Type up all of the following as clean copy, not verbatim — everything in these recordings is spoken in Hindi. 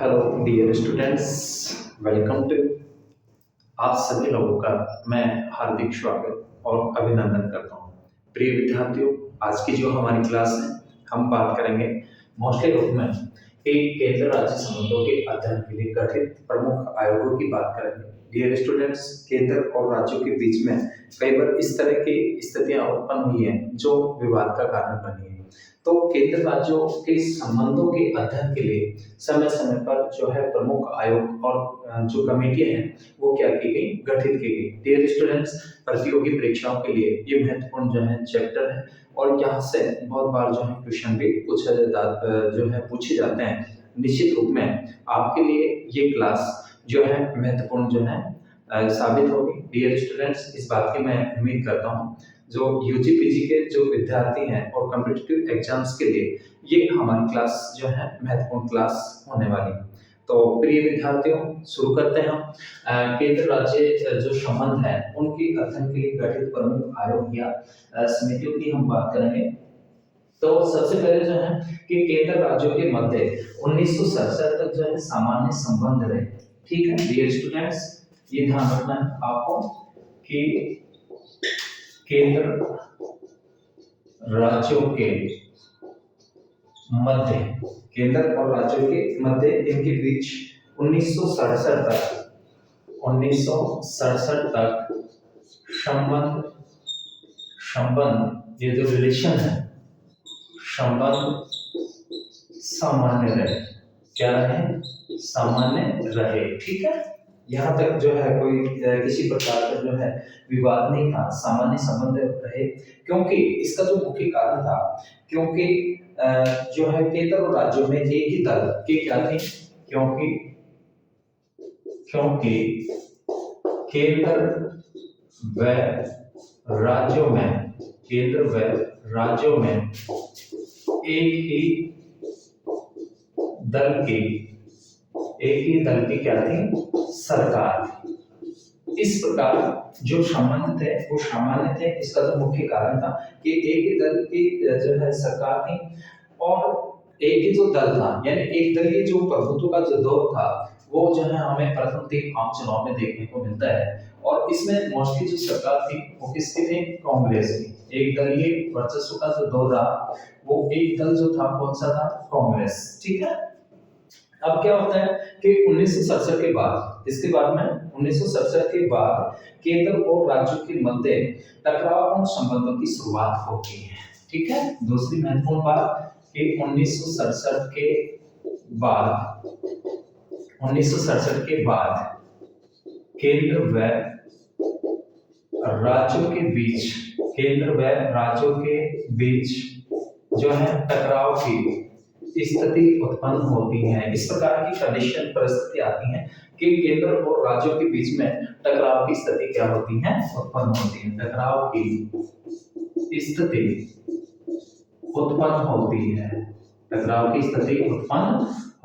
Hello dear students, welcome to. आप सभी लोगों का मैं हार्दिक स्वागत और अभिनंदन करता हूँ। प्रिय विद्यार्थियों, आज की जो हमारी क्लास है हम बात करेंगे मोस्टली रूप में एक केंद्र राज्य संबंधों के अध्ययन के लिए गठित प्रमुख आयोगों की बात करेंगे। डियर स्टूडेंट्स, केंद्र और राज्यों के बीच में कई बार इस तरह की स्थितियां उत्पन्न हुई हैं जो विवाद का कारण बनी है। तो केंद्र राज्यों के संबंधों के अध्ययन के लिए समय समय पर जो है प्रमुख आयोग और जो कमेटियां हैं वो क्या की गई, गठित की गई। डियर स्टूडेंट्स, प्रतियोगी परीक्षाओं के लिए ये महत्वपूर्ण जो है चैप्टर है और यहाँ से बहुत बार जो है क्वेश्चन भी जो है पूछे जाते हैं। निश्चित रूप में आपके लिए ये क्लास जो है महत्वपूर्ण जो है साबित होगी। डियर स्टूडेंट्स, इस बात की मैं उम्मीद करता हूँ जो यूजी पीजी के जो विद्यार्थी हैं और कॉम्पिटिटिव एग्जाम्स के लिए ये हमारी क्लास जो है महत्वपूर्ण क्लास होने वाली है। तो प्रिय विद्यार्थियों, शुरू करते हैं हम। केंद्र राज्य जो संबंध है उनके अध्ययन के लिए गठित प्रमुख आयोग या समितियों की हम बात करेंगे। तो सबसे पहले जो है कि केंद्र राज्यों के मध्य 1967 तक जो है सामान्य संबंध रहे। ठीक है डियर स्टूडेंट्स, ये ध्यान रखना है आपको कि केंद्र राज्यों के मध्य, केंद्र और राज्यों के मध्य इनके बीच 1967 तक संबंध संबंध ये जो रिलेशन है संबंध सामान्य रहे। क्या रहे? सामान्य रहे। ठीक है, यहाँ तक जो है कोई किसी प्रकार का जो है विवाद नहीं था, सामान्य संबंध रहे। क्योंकि इसका जो मुख्य कारण था, क्योंकि जो है केंद्र और राज्यों में एक ही दल के क्या थे, क्योंकि केंद्र व राज्यों में, केंद्र व राज्यों में एक ही दल की क्या थी, सरकार। इस प्रकार जो संबंध थे वो सामान्य थे। इसका जो मुख्य कारण था कि एक ही दल की जो है सरकार थी और एक ही जो दल था, यानी एक दलीय जो प्रभुत्व का जो दौर था वो जो है हमें प्रथम 3 आम चुनाव में देखने को मिलता है। और इसमें मोस्टली जो सरकार थी वो किसकी थी? कांग्रेस की। एक दलीय वर्चस्व का जो दौर रहा वो एक दल जो था कौन सा था? कांग्रेस। ठीक है, अब क्या होता है कि 1967 के बाद, इसके बाद में 1967 के बाद केंद्र और राज्यों के मध्य टकरावपूर्ण संबंधों की शुरुआत होती है। ठीक है, दूसरी महत्वपूर्ण बात कि 1967 के बाद केंद्र व राज्यों के बीच, केंद्र व राज्यों के बीच जो है टकराव की स्थिति उत्पन्न होती है। इस प्रकार की कंडीशन परिस्थिति आती है कि केंद्र और राज्यों के बीच में टकराव की स्थिति क्या होती है? उत्पन्न होती है। टकराव की स्थिति उत्पन्न होती है। टकराव की स्थिति उत्पन्न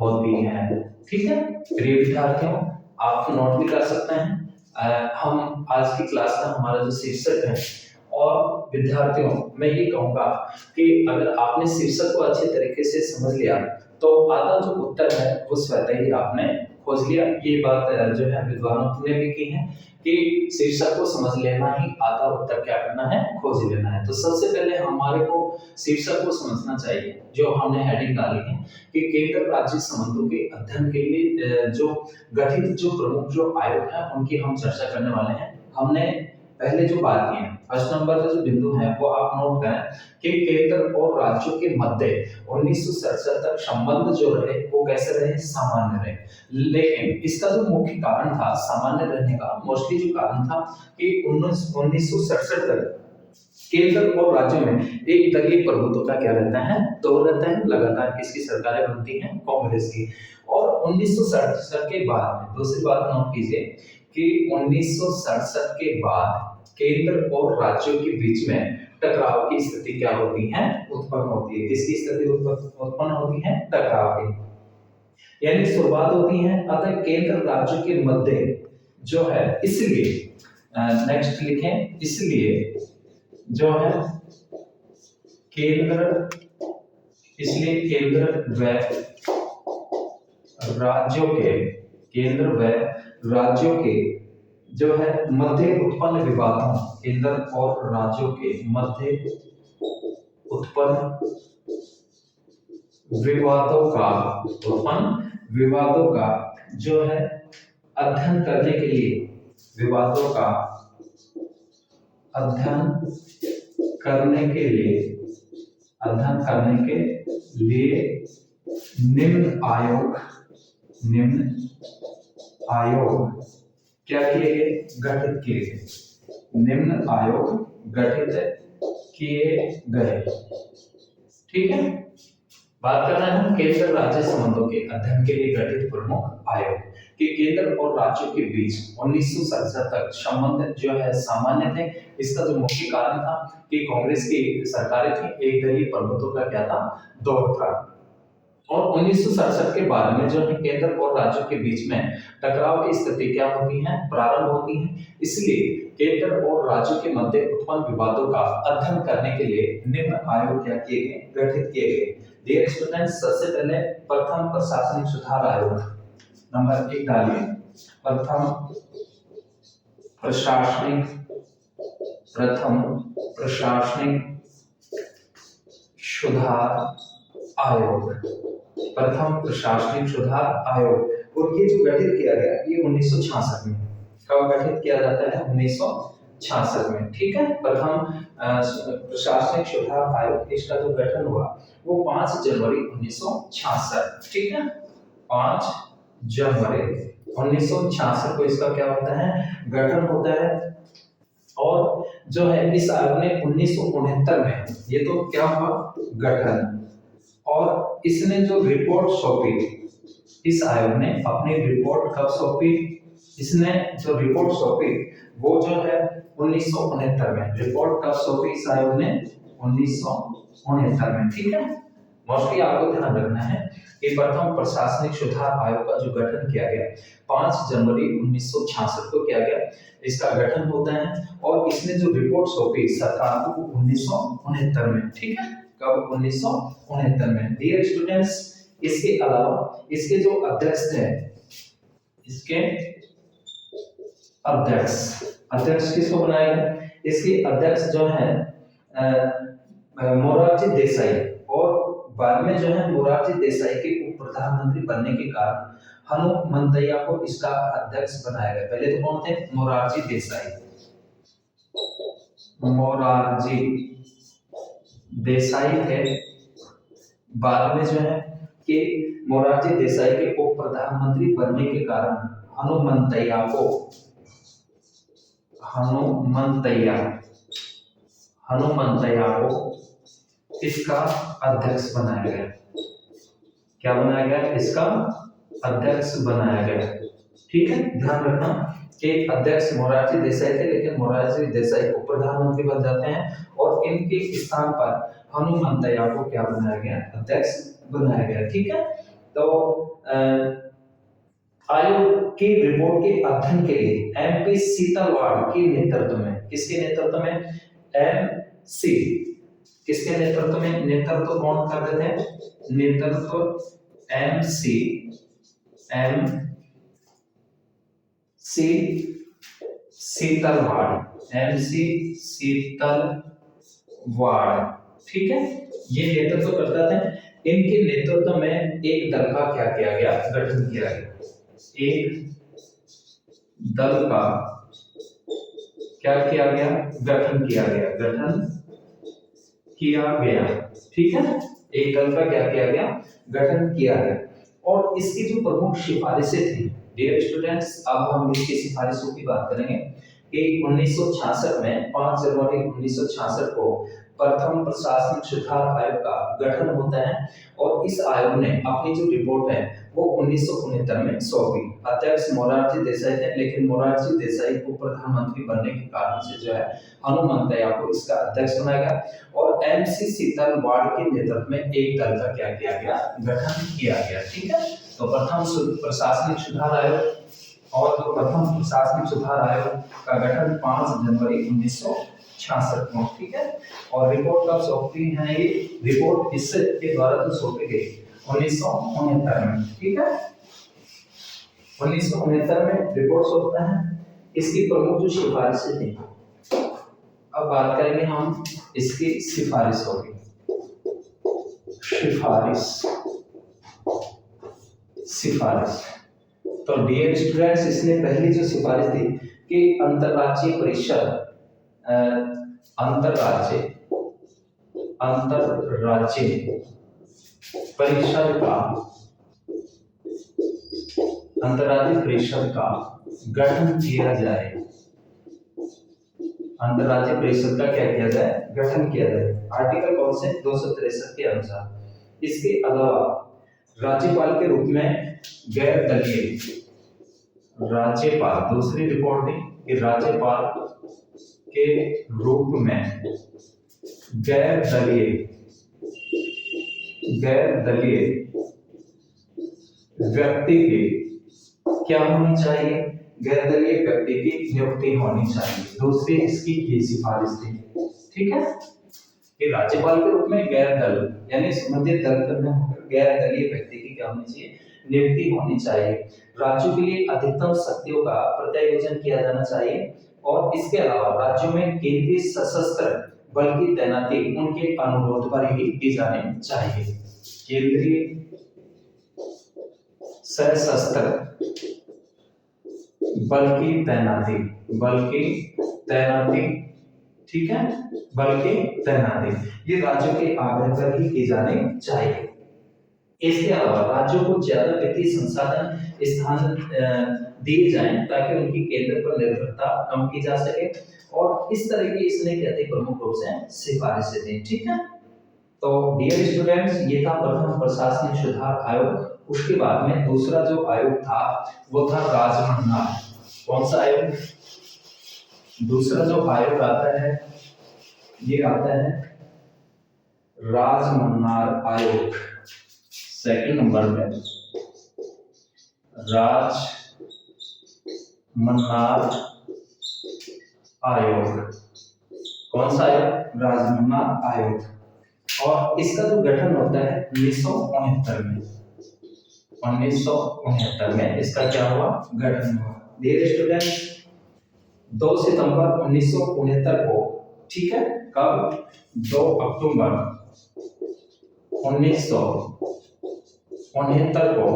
होती है। ठीक है प्रिय विद्यार्थियों, आप नोट भी कर सकते हैं। हम आज की क्लास का हमारा जो शीर्षक है, और विद्यार्थियों मैं ये कहूंगा कि अगर आपने शीर्षक को अच्छे तरीके से समझ लिया तो आधा जो उत्तर है वो स्वतः ही आपने खोज लिया। ये बात जो है विद्वानों ने भी की है कि शीर्षक को समझ लेना ही आधा उत्तर क्या करना है? खोज लेना है। तो सबसे पहले हमारे को शीर्षक को समझना चाहिए, जो हमने हेडिंग डाली है कि केंद्र राज्य संबंधों के अध्ययन के लिए जो गठित जो प्रमुख जो आयोग है उनकी हम चर्चा करने वाले हैं। हमने पहले जो बात की है, फर्स्ट नंबर का जो बिंदु है वो आप नोट करें कि केंद्र और राज्यों के मध्य 1967 तक संबंध जो रहे वो कैसे रहे? सामान्य रहे। लेकिन इसका जो मुख्य कारण था सामान्य रहने का, मोस्टली जो कारण था कि 1967 तक केंद्र और राज्यों में एक दलीय प्रभुत्व का क्या रहता है? दौर रहता है। लगातार किसकी सरकारें बनती हैं? कांग्रेस की। और 1967 के बाद में दूसरी बात नोट कीजिए कि 1967 के बाद केंद्र और राज्यों के बीच में टकराव की स्थिति क्या होती है? उत्पन्न होती है। किसकी स्थिति उत्पन्न होती है? टकराव की, यानी शुरुआत होती है। अतः केंद्र राज्यों के मध्य जो है, इसलिए नेक्स्ट लिखें, इसलिए जो है केंद्र, इसलिए केंद्र व राज्यों के केंद्र व राज्यों के जो है मध्य उत्पन्न विवादों, केंद्र और राज्यों के मध्य उत्पन्न विवादों का जो है अध्ययन करने के लिए, विवादों का अध्ययन करने के लिए निम्न आयोग क्या किए गए, गठित किए गए। निम्न आयोग गठित किए गए। ठीक है, बात कर रहे हैं हम केंद्र राज्य संबंधों के अध्ययन के लिए गठित प्रमुख आयोग कि केंद्र और राज्यों के बीच 1967 तक संबंध जो है सामान्य थे। इसका जो मुख्य कारण था कि कांग्रेस की सरकारें थी, एक दलीय प्रभुत्व का क्या था, दौर था। और 1967 के बाद में जो है केंद्र और राज्यों के बीच में टकराव की स्थिति क्या होती है, प्रारंभ होती है। इसलिए केंद्र और राज्यों के मध्य उत्पन्न विवादों का अध्ययन करने के लिए निम्न आयोग क्या किए गए, गठित किए गए। डियर स्टूडेंट्स, सबसे पहले प्रथम प्रशासनिक सुधार आयोग नंबर 1 डालिए। प्रथम प्रशासनिक सुधार आयोग, प्रथम प्रशासनिक सुधार आयोग। और ये जो गठित किया गया ये 1966 में, कब गठित किया जाता है, 1966 में। ठीक है, प्रथम प्रशासनिक सुधार आयोग, इसका जो गठन हुआ वो 5 जनवरी 1966। ठीक है, 5 जनवरी 1966 को इसका क्या होता है, गठन होता है। और जो है इस आयोग ने 1969 में, ये तो क्या हुआ, गठन। और इसने जो रिपोर्ट सौंपी, इस आयोग ने अपनी रिपोर्ट कब सौंपी, इसने जो रिपोर्ट सौंपी वो जो है 1969 में। रिपोर्ट कब सौंपी इस आयोग ने, 1969 में। ठीक है, मोस्टली आपको ध्यान रखना है कि प्रथम प्रशासनिक सुधार आयोग का जो गठन किया गया 5 जनवरी 1966 को किया गया, इसका गठन होता है। और इसने जो रिपोर्ट सौंपी सरकार को 1969 में। ठीक है, कब, 1969 में। डियर स्टूडेंट्स, इसके अलावा इसके जो अध्यक्ष थे, इसके अध्यक्ष किसको बनाया गया, इसके अध्यक्ष जो है मोरारजी देसाई। और बाद में जो है मोरारजी देसाई के उप प्रधानमंत्री बनने के कारण हनुमंतैया को इसका अध्यक्ष बनाया गया। पहले तो कौन थे, मोरारजी देसाई थे। बाद में जो है कि मोरारजी देसाई के उप प्रधानमंत्री बनने के कारण हनुमंतैया को इसका अध्यक्ष बनाया गया। क्या बनाया गया, इसका अध्यक्ष बनाया गया। ठीक है, ध्यान रखना कि अध्यक्ष मोरारजी देसाई थे, लेकिन मोरारजी देसाई उप प्रधानमंत्री बन जाते हैं और इनके स्थान पर हनुमंतैया को क्या बनाया गया, अध्यक्ष बनाया गया। ठीक है, तो आयोग की रिपोर्ट के अध्ययन के लिए एमपी सीतलवाड़ के नेतृत्व में, किसके नेतृत्व में, एमसी, किसके नेतृत्व में, नेतृत्व कौन कर रहे थे, नेतृत्व एमसी सीतलवाड़, एमसी सीतलवाड़। ठीक है, ये नेतृत्व करता था। इनके नेतृत्व में एक दल का क्या किया गया, गठन किया गया। एक दल का क्या किया गया, गठन किया गया। ठीक है, एक दल का क्या किया गया, गठन किया गया। और इसकी जो प्रमुख सिफारिशें थी, डियर स्टूडेंट्स, अब हम इसकी सिफारिशों की बात करेंगे कि 1966 में 5 जनवरी 1966 को प्रथम प्रशासनिक सुधार आयोग का गठन होता है। और इस आयोग ने अपनी जो रिपोर्ट है वो 1969 में सौंपी। अध्यक्ष मोरारजी देसाई थे, लेकिन मोरारजी देसाई को प्रधानमंत्री बनने के कारण से जो है हनुमंतैया को इसका अध्यक्ष बनाया गया। और एमसी सीतलवाड़ के नेतृत्व में एक दल का क्या किया गया, गठन किया गया। ठीक है, तो प्रथम प्रशासनिक सुधार आयोग और जो प्रथम प्रशासनिक सुधार आयोग का गठन 5 जनवरी 1966 को। ठीक है, और रिपोर्ट कब सौंपी है, ये रिपोर्ट इसके द्वारा तो सौंपी गई 1969 में। ठीक है, 1969 में रिपोर्ट्स होता है। इसकी प्रमुख जो सिफारिशें थी, अब बात करेंगे हम इसकी सिफारिशों की। सिफारिश तो डियर स्टूडेंट्स, इसने पहली जो सिफारिश दी कि अंतरराज्यीय परिषद अंतरराज्यीय परिषद का गठन किया जाए। अंतरराज्यीय परिषद का क्या किया जाए? गठन किया जाए। आर्टिकल कौन से? 263 के अनुसार। इसके अलावा राज्यपाल के रूप में गैर दलीय राज्यपाल, दूसरी रिपोर्ट दी कि राज्यपाल के रूप में गैर दलीय व्यक्ति की क्या होनी चाहिए? गैर दलीय व्यक्ति की नियुक्ति होनी चाहिए। दूसरी इसकी ये सिफारिश थी, ठीक है, कि राज्यपाल के रूप में गैर दल यानी संबंधित दल में गैर दलीय व्यक्ति की क्या होनी चाहिए? नियुक्ति होनी चाहिए। राज्यों के लिए अधिकतम शक्तियों का प्रत्यायोजन किया जाना चाहिए और इसके अलावा राज्यों में केंद्रीय सशस्त्र बल की तैनाती उनके अनुरोध पर ही की जानी चाहिए। केंद्रीय सशस्त्र बल की तैनाती, ठीक है, बल की तैनाती ये राज्यों के आग्रह पर ही की जानी चाहिए। इसके अलावा राज्यों को ज्यादा वित्तीय संसाधन स्थान दिए जाएं ताकि उनकी केंद्र पर निर्भरता कम की जा सके और इस तरह की इसने क्या थी? प्रमुख रूप से सिफारिशें दी, ठीक है। तो डियर स्टूडेंट्स, ये था प्रथम प्रशासनिक सुधार आयोग। उसके बाद में दूसरा जो आयोग था वो था राजमन्नार। कौन सा आयोग? दूसरा जो आयोग आता है ये आता है राजमन्नार आयोग। सेकंड नंबर में राजमन्नार आयोग। कौन सा आयोग? राजमन्नार आयोग। और इसका जो गठन होता है 1969 में। 1969 में इसका क्या हुआ? गठन हुआ। डियर स्टूडेंट्स, 2 सितंबर 1969 को, ठीक है, कब? 2 अक्टूबर 1969 को,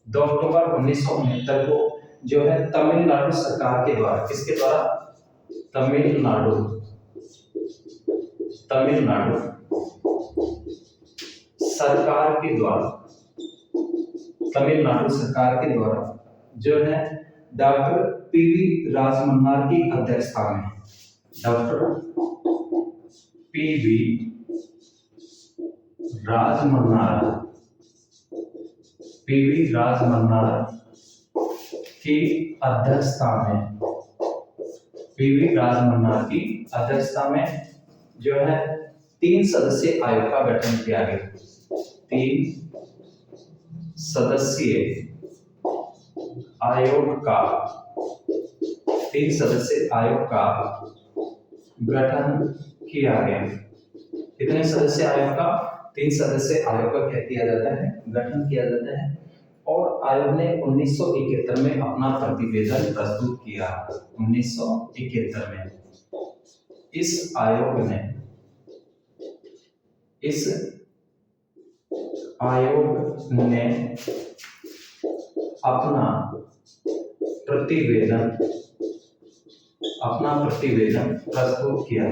2 अक्टूबर 1969 को जो है तमिलनाडु सरकार के द्वारा, किसके द्वारा? तमिलनाडु सरकार के द्वारा जो है डॉक्टर पीवी राजमन्नार की अध्यक्षता में, डॉक्टर पीवी राजमन्नार की अध्यक्षता में जो है 3 सदस्यीय आयोग का गठन किया गया। 3 सदस्यीय आयोग का गठन किया गया। कितने सदस्यीय आयोग का? 3 सदस्यीय आयोग का क्या किया जाता है? गठन किया जाता है। और आयोग ने 1971 में अपना प्रतिवेदन प्रस्तुत किया। 1971 में इस आयोग ने अपना प्रतिवेदन प्रस्तुत किया,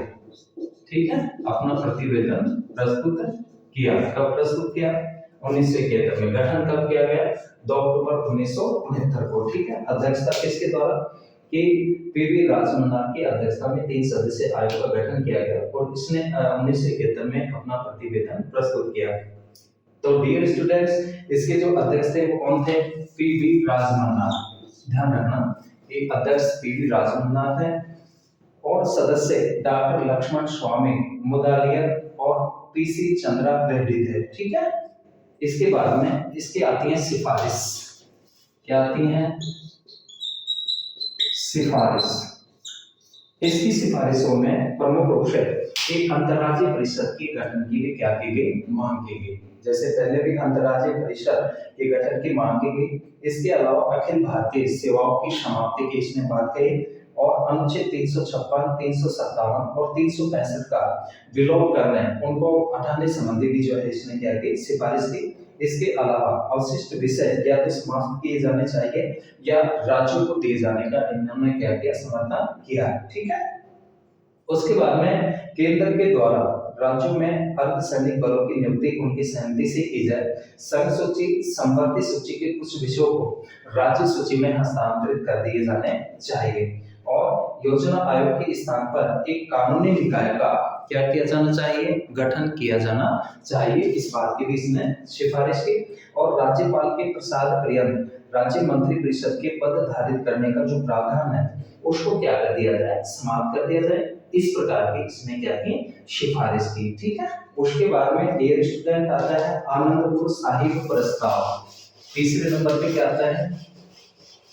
ठीक है, अपना प्रतिवेदन प्रस्तुत किया। कब प्रस्तुत किया? 1971 में। गठन कब किया गया? 2 अक्टूबर 1969 को, ठीक है। अध्यक्षता किसके द्वारा? कि पीवी राजमन्नार की अध्यक्षता में 3 सदस्यीय आयोग का गठन किया गया और इसने 1971 में अपना प्रतिवेदन प्रस्तुत किया। तो डियर स्टूडेंट्स, इसके जो अध्यक्ष थे वो कौन थे? पीवी राजमन्नार। ध्यान रखना, एक अध्यक्ष पीवी राजमन्नार है और सदस्य डॉक्टर लक्ष्मण स्वामी मुदालियर और पीसी चंद्रा रेड्डी थे, ठीक है। इसके बाद में इसकी आती है सिफारिश। क्या आती है? सिफारिश। इसकी सिफारिशों में प्रमुख रूप से एक अंतर्राज्यीय परिषद के गठन की लिए क्या की गई? मांग की गई। जैसे पहले भी अंतर्राज्यीय परिषद के गठन की मांग की गई। इसके अलावा अखिल भारतीय सेवाओं की समाप्ति की इसने बात कही और अनुच्छेद 356, 357 और 365 का विलोम करने उनको हटाने संबंधी भी जो है इसने क्या की सिफारिश की। इसके अलावा अवशिष्ट विषय या तो समाप्त किए जाने चाहिए या राज्यों को दिए जाने का इन्होंने क्या किया समर्थन किया। ठीक है। उसके बाद में केंद्र के द्वारा राज्यों में अर्धसैनिक बलों की नियुक्ति उनकी सहमति से की जाए। संघ सूची संवर्ती सूची के कुछ विषयों को राज्य सूची में हस्तांतरित कर दिए जाने चाहिए और योजना आयोग के स्थान पर एक कानूनी निकाय का क्या किया जाना चाहिए, गठन किया जाना चाहिए। इस बात की भी इसने सिफारिश की और राज्यपाल के प्रसाद पर्यंत राज्य मंत्री परिषद के पद धारित करने का जो प्रावधान है उसको क्या कर दिया जाए, समाप्त कर दिया जाए। इस प्रकार की इसने क्या की सिफारिश की। ठीक है। उसके बाद में डियर स्टूडेंट आता है आनंदपुर साहिब प्रस्ताव। तीसरे नंबर पे क्या आता है,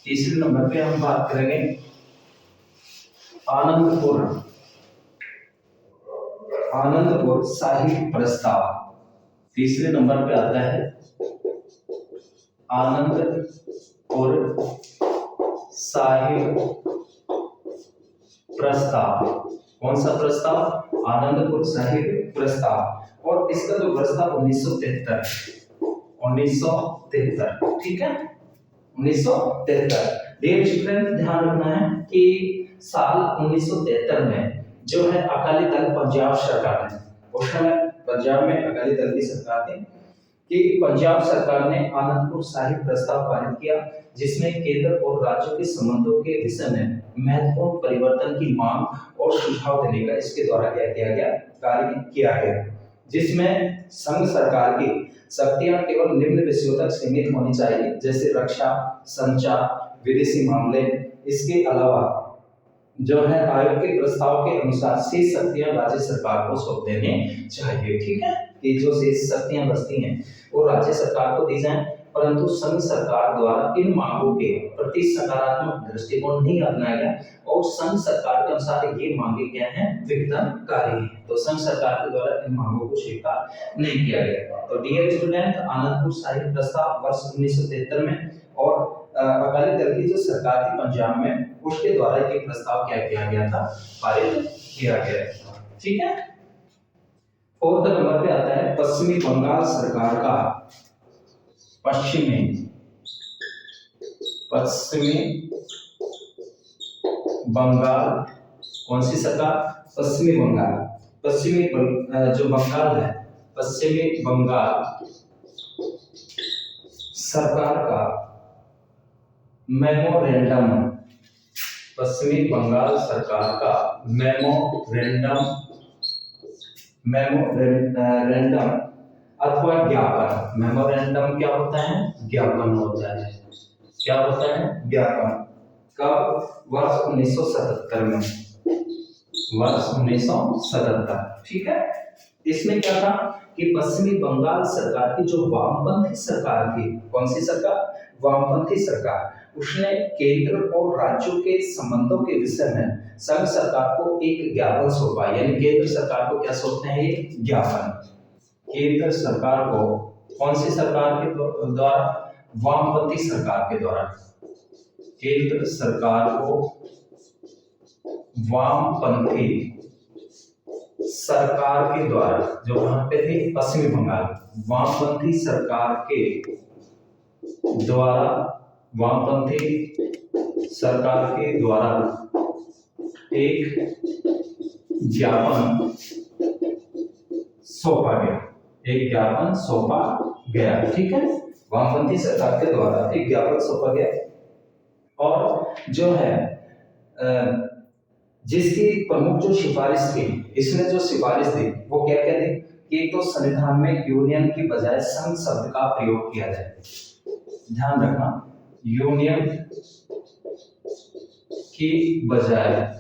तीसरे नंबर पे हम बात करेंगे आनंदपुर साहिब प्रस्ताव। तीसरे नंबर पे आता है आनंदपुर साहिब प्रस्ताव। कौन सा प्रस्ताव, आनंदपुर साहिब प्रस्ताव। और इसका जो वर्ष था 1973। ठीक है, 1973। डियर स्टूडेंट ध्यान रखना है कि साल 1973 में जो है अकाली दल पंजाब सरकार ने, उस समय पंजाब में अकाली दल की सरकार थी, कि पंजाब सरकार ने आनंदपुर साहिब प्रस्ताव पारित किया जिसमें केंद्र और राज्यों के संबंधों के विषय में महत्वपूर्ण परिवर्तन की मांग और सुझाव देने का इसके द्वारा क्या किया गया, कार्य किया गया। जिसमें संघ सरकार की शक्तियां केवल निम्न विषयों तक सीमित होनी चाहिए जैसे रक्षा, संचार, विदेशी मामले। इसके अलावा जो है आयोग के प्रस्ताव के अनुसार शेष शक्तियां राज्य सरकार को सौंप देने चाहिए। ठीक है, कि जो शेष शक्तियां बचती हैं वो राज्य सरकार को दी जाएं, परंतु संघ सरकार द्वारा इन मांगों के प्रति सकारात्मक दृष्टिकोण नहीं अपनाया गया और संघ सरकार के अनुसार ये मांगे क्या हैं, विघटनकारी हैं। तो संघ सरकार के द्वारा इन मांगों को स्वीकार नहीं किया गया। तो डियर स्टूडेंट आनंदपुर साहिब प्रस्ताव वर्ष 1973 में और अकाली दल की जो सरकार थी पंजाब में उसके द्वारा ये प्रस्ताव क्या किया गया था, पारित किया गया था। ठीक है। फोर्थ नंबर पे आता है पश्चिमी बंगाल सरकार का पश्चिमी बंगाल, कौन सी सरकार, पश्चिमी बंगाल, जो बंगाल है पश्चिमी बंगाल सरकार का मेमोरेंडम, पश्चिमी बंगाल सरकार का मेमोरेंडम अथवा ज्ञापन। मेमोरेंडम क्या होता है, ज्ञापन होता है। क्या होता है, ज्ञापन। कब, वर्ष 1977 में, वर्ष 1977। ठीक है। इसमें क्या था कि पश्चिमी बंगाल सरकार की जो वामपंथी सरकार थी, कौन सी सरकार, वामपंथी सरकार, उसने केंद्र और राज्यों के संबंधों के विषय में संघ सरकार को एक ज्ञापन सौंपा। यानी केंद्र सरकार को क्या सौंपते हैं, ये ज्ञापन। केंद्र सरकार को कौन सी सरकार के द्वारा, वामपंथी सरकार के द्वारा। केंद्र सरकार को वामपंथी सरकार के द्वारा, जो वहां पे थे पश्चिमी बंगाल, वामपंथी सरकार के द्वारा, वामपंथी सरकार के द्वारा एक ज्ञापन सौंपा गया, एक ज्ञापन सौंपा गया। ठीक है, वामपंथी सरकार के द्वारा एक ज्ञापन सौंपा गया और जो है जिसकी प्रमुख जो सिफारिश थी, इसने जो सिफारिश दी वो क्या क्या थी कि एक तो संविधान में यूनियन की बजाय संघ शब्द का प्रयोग किया जाए। ध्यान रखना, यूनियन की बजाय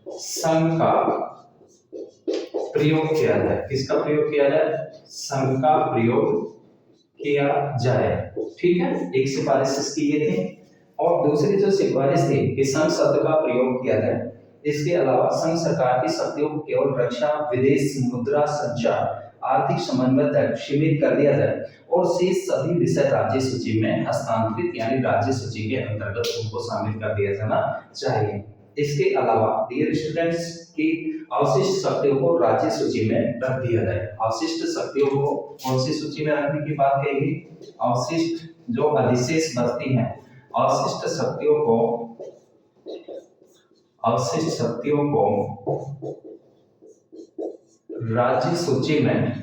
संघ का प्रयोग किया जाए। किसका प्रयोग किया जाए, संघ का प्रयोग किया जाए। ठीक है, एक सिफारिश इसकी ये थी और दूसरी जो सिफारिश थी कि संघ शब्द का प्रयोग किया जाए। इसके अलावा संघ सरकार की शक्तियों को केवल रक्षा, विदेश, मुद्रा, संचार आर्थिक समन्वय तक सीमित कर दिया जाए और शेष सभी विषय राज्य सूची में हस्तांतरित यानी राज्य सूची के अंतर्गत उनको शामिल कर दिया जाना चाहिए। इसके अलावा डियर स्टूडेंट्स की अवशिष्ट शक्तियों को राज्य सूची में रख दिया जाए। अवशिष्ट शक्तियों को कौन सी सूची में रखने की बात कहेगी? अवशिष्ट जो अधिशेष बचती हैं, अवशिष्ट शक्तियों को राज्य सूची में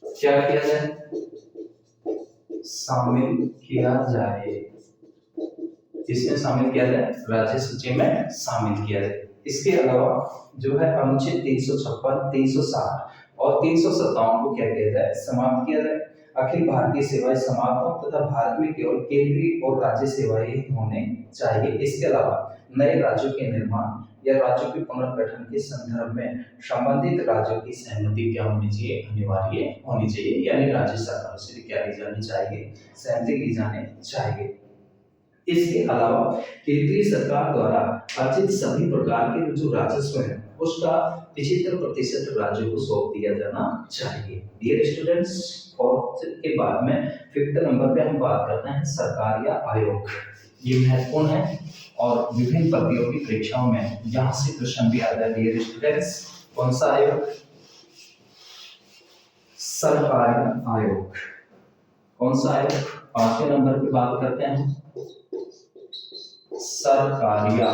क्या किया जाए? शामिल किया जाए। इसमें शामिल किया जाए, राज्य सूची में शामिल किया जाए। इसके अलावा जो है अनुच्छेद 356, 360 और 357 को क्या किया जाए? समाप्त किया जाए। अखिल भारतीय सेवाएं समाप्त हो तथा भारत में केवल केंद्रीय और राज्य सेवाएं होने चाहिए। इसके अलावा नए राज्यों के निर्माण या राज्यों के पुनर्गठन के संदर्भ में संबंधित राज्यों की सहमति क्या होनी चाहिए? अनिवार्य होनी चाहिए, यानी राज्य सरकारों से क्या ली जानी चाहिए? सहमति ली जानी चाहिए। इसके अलावा केंद्रीय सरकार द्वारा अर्जित सभी प्रकार के जो राजस्व है उसका 75% राज्यों को सौंप दिया जाना चाहिए। डियर स्टूडेंट्स, फोर्थ के बाद में फिफ्थ नंबर पे हम बात करते हैं सरकार या आयोग। ये महत्वपूर्ण है और विभिन्न प्रतियोगी परीक्षाओं में यहाँ से क्वेश्चन भी आता है। डियर स्टूडेंट्स, कौन सा आयोग? सरकार आयोग। कौन सा आयोग? 5वें नंबर पे बात करते हैं सरकारिया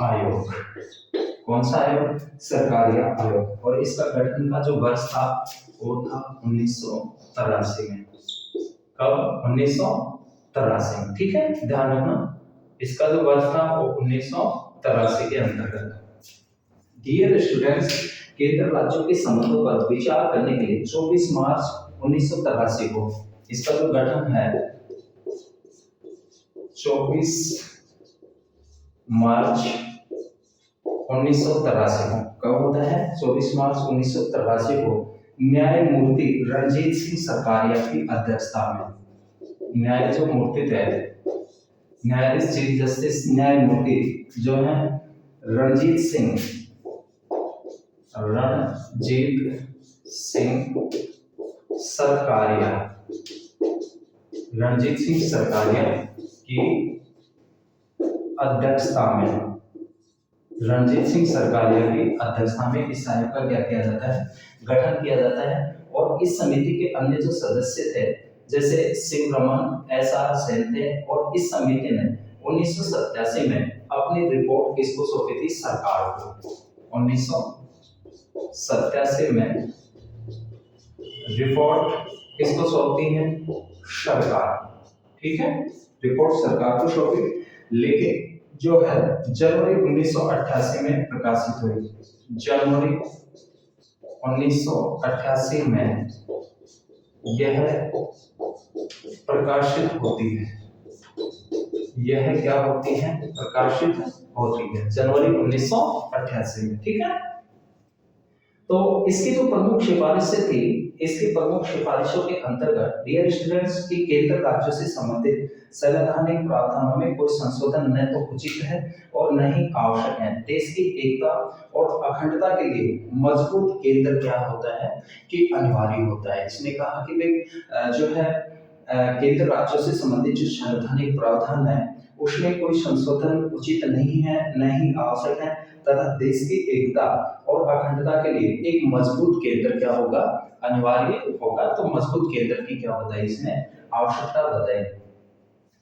आयोग। कौन सा आयोग? सरकारिया आयोग। और इसका गठन का जो वर्ष था वो था 1983 में। कब? 1983 में। ठीक है, ध्यान रखना, इसका जो वर्ष था वो 1983 के अंतर्गत। डियर स्टूडेंट्स, केंद्र राज्यों के संबंधों पर विचार करने के लिए 24 मार्च 1983 को इसका जो गठन है 24 मार्च 1983 को कब होता है? 24 मार्च 1983 को न्यायमूर्ति रणजीत सिंह सरकारिया की अध्यक्षता में न्याय जो मूर्ति थे, न्यायाधीश चीफ जस्टिस न्यायमूर्ति जो है रणजीत सिंह सरकारिया की अध्यक्षता में इस आयोग का क्या किया जाता है? गठन किया जाता है। और इस समिति के अन्य जो सदस्य थे जैसे सिंह रमन, एस.आर. सेन थे, और इस समिति ने 1987 में अपनी रिपोर्ट किसको सौंपी थी? सरकार को। 1987 में रिपोर्ट किसको सौंपती है? सरकार। ठीक है, रिपोर्ट सरकार को सौंपी, लेकिन जो है जनवरी 1988 में प्रकाशित हुई। जनवरी 1988 में यह प्रकाशित होती है। यह क्या होती है? प्रकाशित होती है जनवरी 1988 में। ठीक है, तो इसकी जो प्रमुख सिफारिशें थी, इसकी प्रमुख सिफारिशों के अंतर्गत डियर स्टूडेंट्स की केंद्र राज्यों से संबंधित संवैधानिक प्रावधानों में कोई संशोधन न तो उचित है और न ही आवश्यक है। देश की एकता और अखंडता के लिए मजबूत केंद्र क्या होता है कि अनिवार्य होता है। इसने कहा कि भाई जो है केंद्र राज्यों से संबंधित जो संवैधानिक प्रावधान है उसमें कोई संशोधन उचित नहीं है, न ही आवश्यक है, तथा देश की एकता और अखंडता के लिए एक मजबूत केंद्र क्या होगा? अनिवार्य होगा। तो मजबूत केंद्र की क्या बताई इसने? आवश्यकता बताई।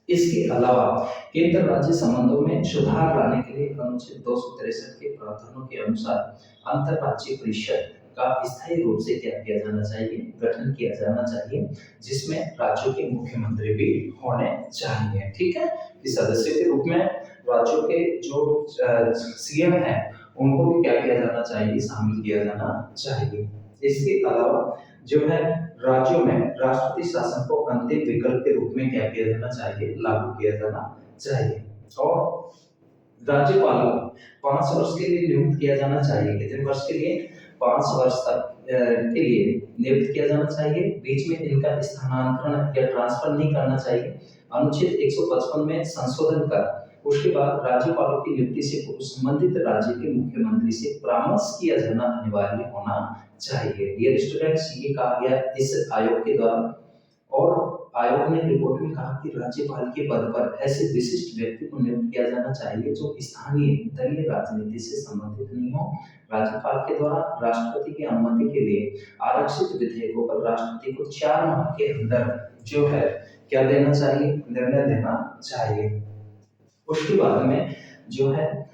इसके अलावा केंद्र राज्य संबंधों में सुधार लाने के लिए अनुच्छेद 263 के प्रावधानों के अनुसार अंतरराज्यीय परिषद का स्थायी रूप से क्या किया जाना चाहिए? गठन किया जाना चाहिए, जिसमें राज्यों के मुख्यमंत्री भी होने चाहिए। ठीक है, इस सदस्य के रूप में राज्यों के जो सीएम हैं उनको भी क्या किया जाना चाहिए? शामिल किया जाना चाहिए। इसके अलावा जो है राज्यों में राष्ट्रपति शासन को अंतिम विकल्प के रूप में क्या किया जाना चाहिए? लागू किया जाना चाहिए। और राज्यपाल को 5 वर्ष के लिए नियुक्त किया जाना चाहिए। कितने वर्ष के लिए? 5 वर्ष तक के लिए नियुक्त किया जाना चाहिए। बीच में इनका स्थानांतरण या ट्रांसफर नहीं करना चाहिए। अनुच्छेद 155 में संशोधन कर उसके बाद राज्यपालों की नियुक्ति से पूर्व संबंधित राज्य के मुख्यमंत्री से परामर्श किया जाना अनिवार्य होना चाहिए। डियर स्टूडेंट्स, ये कहा गया इस आयोग के द्वारा। और आयोग ने रिपोर्ट में कहा कि राज्यपाल के पद पर ऐसे विशिष्ट व्यक्ति को नियुक्त किया जाना चाहिए जो स्थानीय दलीय राजनीति से संबंधित नहीं हो। राज्यपाल के द्वारा राष्ट्रपति की अनुमति के लिए आरक्षित विधेयकों पर राष्ट्रपति को 4 माह के अंदर जो है क्या देना चाहिए, निर्णय देना चाहिए। उसके बाद में जो है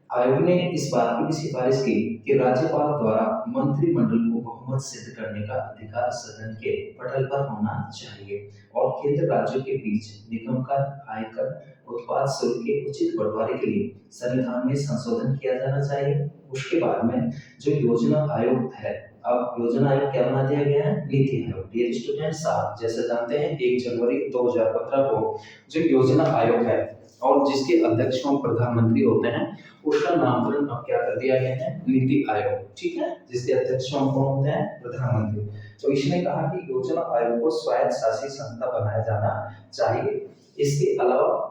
आयोग ने इस बात की भी सिफारिश की कि राज्यपाल द्वारा मंत्रिमंडल को बहुमत सिद्ध करने का अधिकार सदन के पटल पर होना चाहिए और केंद्र राज्यों के बीच निगम कर, आयकर, उत्पाद शुल्क के उचित बंटवारे के लिए संविधान में संशोधन किया जाना चाहिए। उसके बाद में जो योजना आयोग है, अब योजना आयोग क्या बना दिया गया है, नीति आयोग। डियर स्टूडेंट्स, आप जैसे जानते हैं 1 जनवरी 2015 को जो योजना आयोग है और जिसके अध्यक्ष एवं प्रधानमंत्री होते हैं, उसका नामकरण अब क्या कर दिया गया है, नीति आयोग। ठीक है, जिसके अध्यक्ष कौन होते हैं, प्रधानमंत्री। तो इसने कहा कि योजना आयोग को स्वायत्त शासी संस्था बनाया जाना चाहिए। इसके अलावा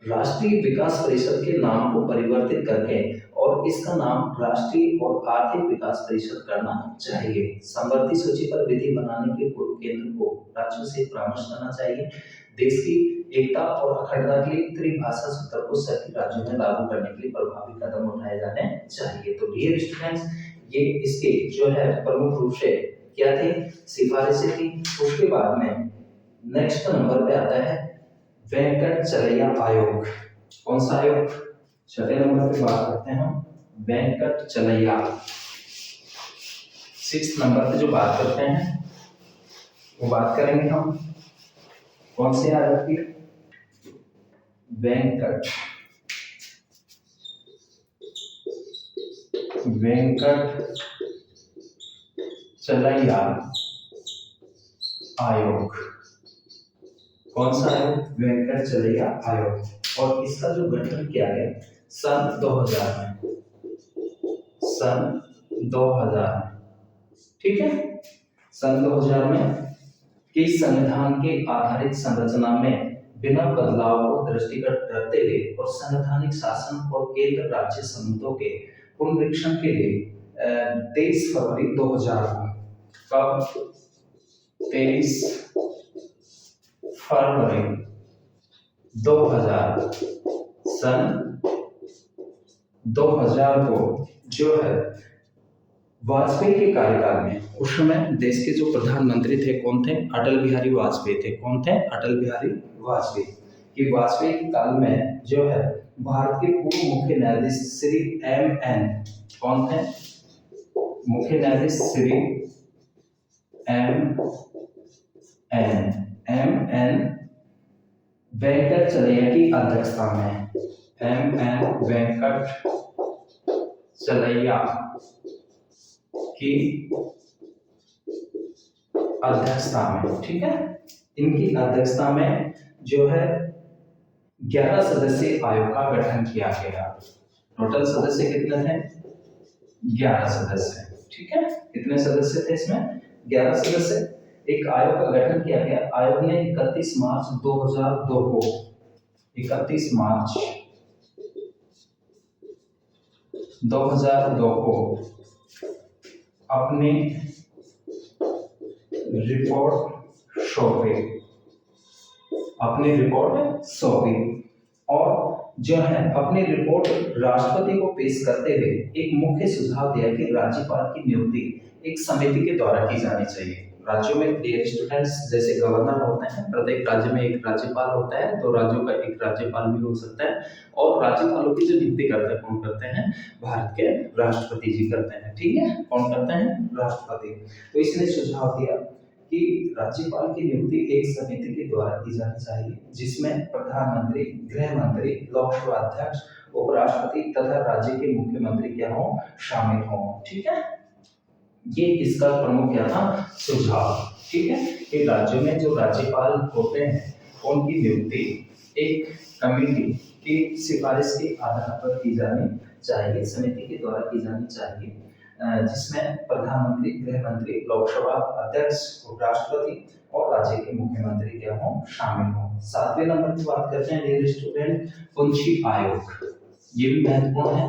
राष्ट्रीय विकास परिषद के नाम को परिवर्तित करके और इसका नाम राष्ट्रीय और आर्थिक विकास परिषद करना चाहिए। समवर्ती सूची पर विधि बनाने के पूर्व केंद्र को राज्यों से परामर्श करना चाहिए। देश की एकता और अखंडता के लिए त्रिभाषा सूत्र को सभी राज्यों में लागू करने के लिए प्रभावी कदम उठाए जाने चाहिए। तो डियर स्टूडेंट्स, ये इसके जो है प्रमुख रूप से क्या थे, सिफारिशें थी। उसके बाद में नेक्स्ट नंबर पे आता है वेंकटचलैया आयोग। कौन सा आयोग, छठे नंबर पे बात करते हैं हम वेंकटचलैया। 6 नंबर पे जो बात करते हैं वो बात करेंगे हम कौन से आयोग की, वेंकटचलैया आयोग। कौन सा आयोग, वेंकटचलैया आयोग। और इसका जो गठन किया गया सन 2000 में, सन 2000 में, ठीक है, सन 2000 में कि संविधान के आधारित संरचना में बिना बदलाव को दृष्टिगत रखते हुए और संवैधानिक शासन और केंद्र राज्य संबंधों के पुनरीक्षण के लिए 23 फरवरी 2000 को, कब, 23 फरवरी 2000, सन 2000 को जो है वाजपेयी के कार्यकाल में, उस समय देश के जो प्रधानमंत्री थे कौन थे, अटल बिहारी वाजपेयी थे। कौन थे, अटल बिहारी वाजपेयी। कि वाजपेयी के काल में जो है भारत के पूर्व मुख्य न्यायाधीश श्री M.N. कौन थे, मुख्य न्यायाधीश श्री M.N. वेंकटचलैया की अध्यक्षता में, M.N. वेंकटचलैया की अध्यक्षता में, ठीक है, इनकी अध्यक्षता में जो है 11 सदस्यीय आयोग का गठन किया गया। टोटल सदस्य कितने थे, 11 सदस्य, ठीक है। कितने सदस्य थे इसमें, 11 सदस्य। एक आयोग का गठन किया गया। आयोग ने 31 मार्च 2002 को, 31 मार्च 2002 को अपनी रिपोर्ट सौंपी और जो है अपनी रिपोर्ट राष्ट्रपति को पेश करते हुए एक मुख्य सुझाव दिया कि राज्यपाल की नियुक्ति एक समिति के द्वारा की जानी चाहिए। राज्यों में डियर स्टूडेंट्स जैसे गवर्नर होते हैं, प्रत्येक राज्य में एक राज्यपाल होता है, तो राज्यों का एक राज्यपाल भी हो सकता है। और राज्यपालों की जो नियुक्ति करते हैं कौन करते हैं, भारत के राष्ट्रपति जी करते हैं, ठीक है, कौन करते हैं, राष्ट्रपति। तो इसने सुझाव दिया कि राज्यपाल की नियुक्ति एक समिति के द्वारा की जानी चाहिए जिसमें प्रधानमंत्री, गृह मंत्री, लोकसभा अध्यक्ष, उपराष्ट्रपति तथा राज्य के मुख्यमंत्री क्या हो, शामिल हो, ठीक है। ये इसका प्रमुख क्या था, सुझाव, ठीक है, कि राज्यों में जो राज्यपाल होते हैं उनकी नियुक्ति एक कमेटी की सिफारिश के आधार पर की जानी चाहिए, समिति के द्वारा की जानी चाहिए। जिसमें प्रधानमंत्री, गृह मंत्री, लोकसभा अध्यक्ष, उपराष्ट्रपति और राज्य के मुख्यमंत्री क्या हों, शामिल हों। 7वें नंबर की बात करते हैं डियर स्टूडेंट, पुंछी आयोग। ये भी महत्वपूर्ण है।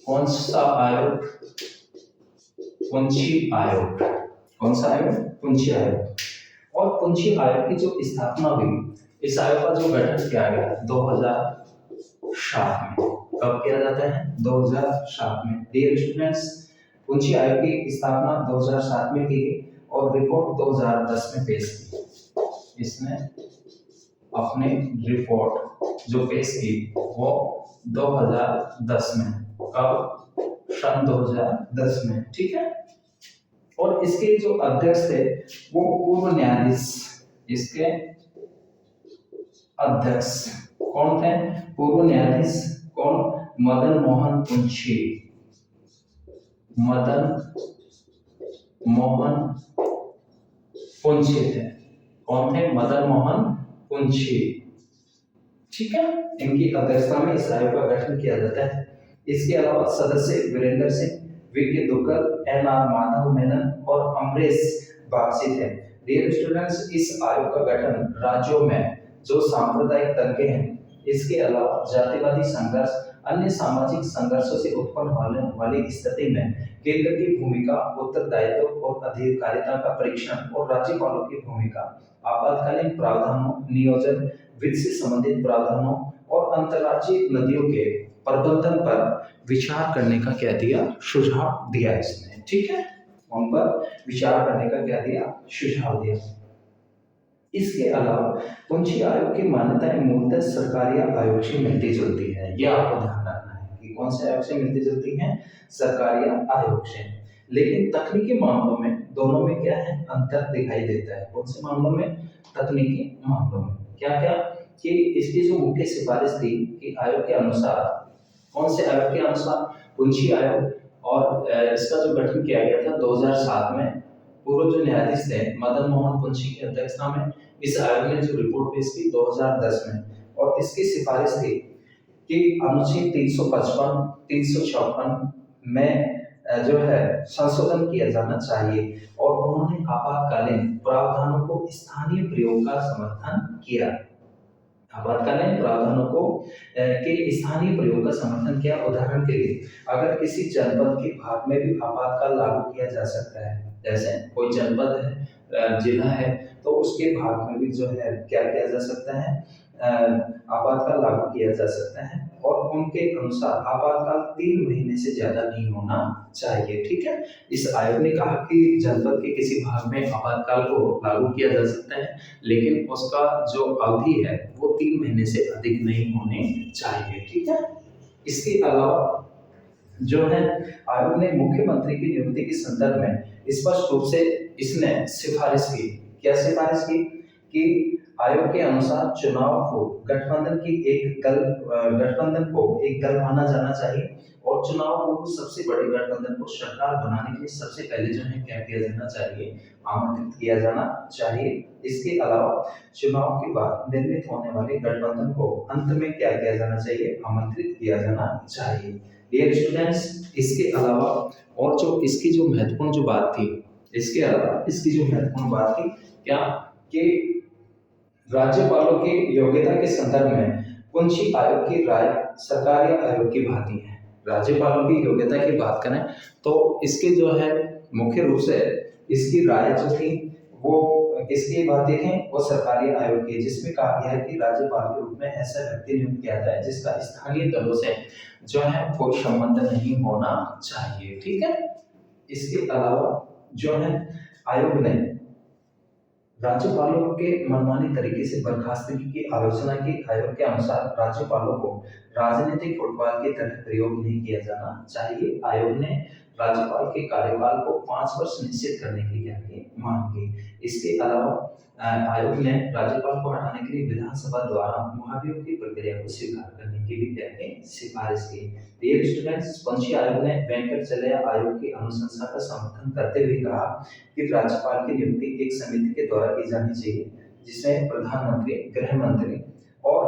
कौन सा आयोग? पुंछी आयोग। कौन सा आयोग? पुंछी आयोग। और पुंछी आयोग की जो स्थापना हुई, इस आयोग का जो गठन किया गया 2007 में। कब किया जाता है? 2007 में। डियर स्टूडेंट्स, पुंछी आयोग की स्थापना 2007 में की गई और रिपोर्ट 2010 में पेश की। इसने अपने रिपोर्ट जो पेश की वो 2010 में। कब? सन 2010 में। ठीक है। और इसके जो अध्यक्ष थे वो पूर्व न्यायाधीश, इसके अध्यक्ष कौन थे? पूर्व न्यायाधीश कौन? मदन मोहन पुंछी। मदन मोहन पुंछी थे। कौन थे? मदन मोहन पुंछी। ठीक है। इनकी अध्यक्षता में इस आयोग का गठन किया जाता है। इसके अलावा सदस्य वीरेंद्र सिंह, वीके दुग्गल, एन.आर. माधव मेनन और अमरीश बागची थे। डियर स्टूडेंट्स, इस आयोग का गठन राज्यों में जो सांप्रदायिक दंगे हैं, इसके अलावा जातिवादी संघर्ष, अन्य सामाजिक संघर्षों से उत्पन्न होने वाली स्थिति में केंद्र की भूमिका, उत्तरदायित्व और अधिकारिता का परीक्षण और राज्यपालों की भूमिका, आपातकालीन प्रावधानों, नियोजन, वित्त से संबंधित प्रावधानों और अंतर्राज्यीय नदियों के प्रबंधन पर विचार करने का क्या दिया? सुझाव दिया इसने। ठीक है। उन पर विचार करने का क्या दिया? सुझाव दिया। इसके अलावा पुंछी आयोग की मान्यताएं मूलतः सरकारी आयोग से मिलती जुलती है। यह आपको ध्यान रखना है कि कौन से आयोग से मिलती जुलती हैं? सरकारी आयोग से। लेकिन तकनीकी मामलों में दोनों में क्या है? अंतर दिखाई देता है। कौन से मामलों में? तकनीकी मामलों में। क्या क्या? कि इसकी जो मुख्य सिफारिश थी कि आयोग के अनुसार, कौन से आयोग के अनुसार? पुंछी आयोग। और इसका जो गठन किया गया था 2007 में। पूर्व जो न्यायाधीश थे मदन मोहन पुंछी की अध्यक्षता में इस आयोग ने जो रिपोर्ट पेश की 2010 में, और इसकी सिफारिश थी कि अनुच्छेद 355, 356 में जो है संशोधन किया जाना चाहिए। और उन्होंने आपातकालीन प्रावधानों को स्थानीय प्रयोग का समर्थन किया। आपातकालीन प्रावधानों को के स्थानीय प्रयोग का समर्थन किया। उदाहरण के लिए, अगर किसी जनपद के भाग में भी आपातकाल लागू किया जा सकता है, जैसे कोई जनपद है, जिला है, तो उसके भाग में भी जो है क्या किया जा सकता है? आपातकाल लागू किया जा सकता है। और उनके अनुसार आपातकाल 3 महीने से ज्यादा नहीं होना चाहिए। ठीक है। इस आयोग ने कहा कि जनपद के किसी भाग में आपातकाल को लागू किया जा सकता है, लेकिन उसका जो अवधि है वो 3 महीने से अधिक नहीं होने चाहिए। ठीक है। इसके अलावा जो है आयोग ने मुख्यमंत्री की नियुक्ति के संदर्भ में स्पष्ट रूप से इसने सिफारिश की। क्या सिफारिश की? कि आयोग के अनुसार चुनाव को गठबंधन को एक दल माना जाना चाहिए और चुनाव को सबसे बड़े गठबंधन को सरकार बनाने के लिए सबसे पहले जो है क्या किया जाना चाहिए? आमंत्रित किया जाना चाहिए। इसके अलावा चुनाव के बाद निर्मित होने वाले गठबंधन को अंत में क्या किया जाना चाहिए? आमंत्रित किया जाना चाहिए। डियर स्टूडेंट्स, इसके अलावा और जो इसकी जो महत्वपूर्ण जो बात थी, इसके अलावा इसकी जो महत्वपूर्ण बात थी क्या? कि राज्यपालों की योग्यता के संदर्भ में पुंछी आयोग की राय सरकारी आयोग की भांति है। राज्यपालों की योग्यता की बात करें तो इसके जो है मुख्य रूप से इसकी राय जो थी वो किसकी भांति है? वो सरकारी आयोग की, जिसमें कहा गया है कि राज्यपाल के रूप में ऐसा व्यक्ति नियुक्त किया जाए जिसका स्थानीय दलों से जो है कोई संबंध नहीं होना चाहिए। ठीक है। इसके अलावा जो है आयोग ने राज्यपालों के मनमानी तरीके से बर्खास्तगी की आलोचना की। आयोग के अनुसार राज्यपालों को राजनीतिक फुटबॉल की तरह प्रयोग नहीं किया जाना चाहिए। आयोग ने राज्यपाल के कार्यकाल को 5 वर्ष निश्चित करने की क्या की? मांग की। इसके अलावा आयोग ने राज्यपाल को हटाने के लिए विधानसभा द्वारा महाभियोग की प्रक्रिया को स्वीकार करने की भी क्या की? सिफारिश की। डियर स्टूडेंट्स, पुंछी आयोग ने वेंकटचलैया आयोग की अनुशंसा का समर्थन करते हुए कहा कि राज्यपाल की नियुक्ति एक समिति के द्वारा की जानी चाहिए, जिसमें प्रधानमंत्री, गृह मंत्री और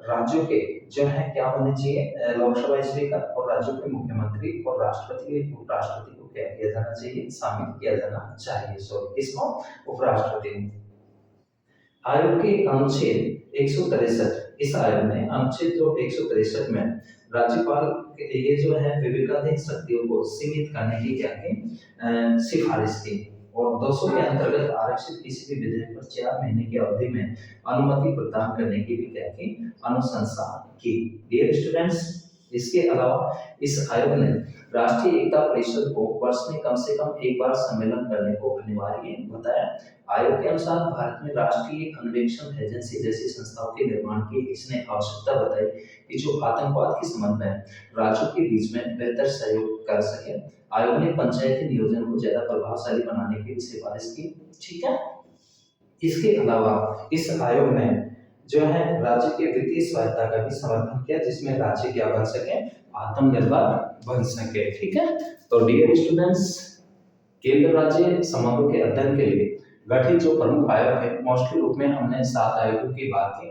राज्यों के जो है क्या होने चाहिए, लोकसभा स्पीकर और राज्यों के मुख्यमंत्री और राष्ट्रपति उपराष्ट्रपति को क्या किया जाना चाहिए, शामिल किया जाना चाहिए। सॉरी, किसको, उपराष्ट्रपति। आयोग के अनुच्छेद 163, इस आयोग ने अनुच्छेद जो 163 में राज्यपाल के ये जो है विवेकाधीन शक्तियों को सीमित करने की क्या की सिफारिश की, और 200 के अंतर्गत आरक्षित किसी भी विधेयक पर 4 महीने की अवधि में अनुमति प्रदान करने की भी क्या की अनुशंसा की। डियर स्टूडेंट्स, इसके अलावा इस आयोग ने राष्ट्रीय एकता परिषद को वर्ष में कम से कम एक बार सम्मेलन करने को अनिवार्य बताया। आयोग के अनुसार भारत में राष्ट्रीय अन्वेषण एजेंसी जैसी संस्थाओं के निर्माण की इसने आवश्यकता बताई कि जो आतंकवाद के संबंध में राज्यों के बीच में बेहतर सहयोग कर सके। आयोग ने पंचायती नियोजन को ज्यादा प्रभावशाली बनाने की भी सिफारिश की। ठीक है, इसके अलावा इस आयोग ने जो है राज्य के वित्तीय स्वायत्ता का भी समर्थन किया, जिसमें राज्य क्या बन सके, आत्मनिर्भर बन सके। ठीक है, तो डियर स्टूडेंट्स, केंद्र राज्य संबंधों के अध्ययन के लिए गठित जो प्रमुख आयोग है, मोस्टली रूप में हमने 7 आयोगों की बात की।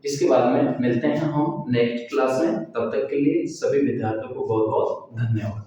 इसके बाद में मिलते हैं हम नेक्स्ट क्लास में। तब तक के लिए सभी विद्यार्थियों को बहुत बहुत धन्यवाद।